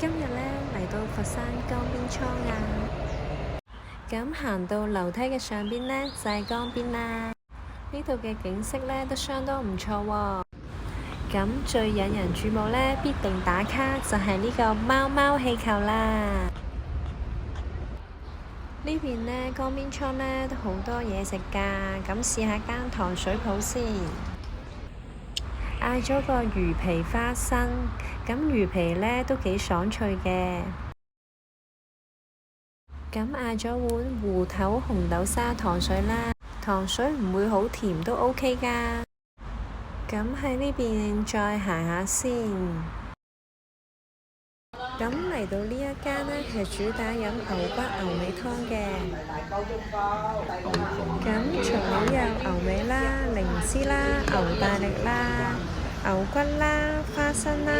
今日呢，嚟到佛山江邊倉啊，咁行到樓梯嘅上邊呢，就係江邊啦。呢度嘅景色呢，都相當唔錯喎。咁最引人注目呢，必定打卡就係呢個貓貓氣球啦。呢邊呢，江邊倉呢，都好多嘢食㗎，咁試下間糖水鋪先。嗌咗個魚皮花生，咁魚皮呢都幾爽脆嘅。咁嗌咗碗芋頭紅豆沙糖水啦，糖水唔會好甜都 OK 㗎。咁喺呢邊再行下先。咁嚟到呢一間呢，係主打飲牛骨牛尾湯嘅。咁除咗有牛尾啦、靈芝啦、牛大力啦、牛骨啦、花生啦，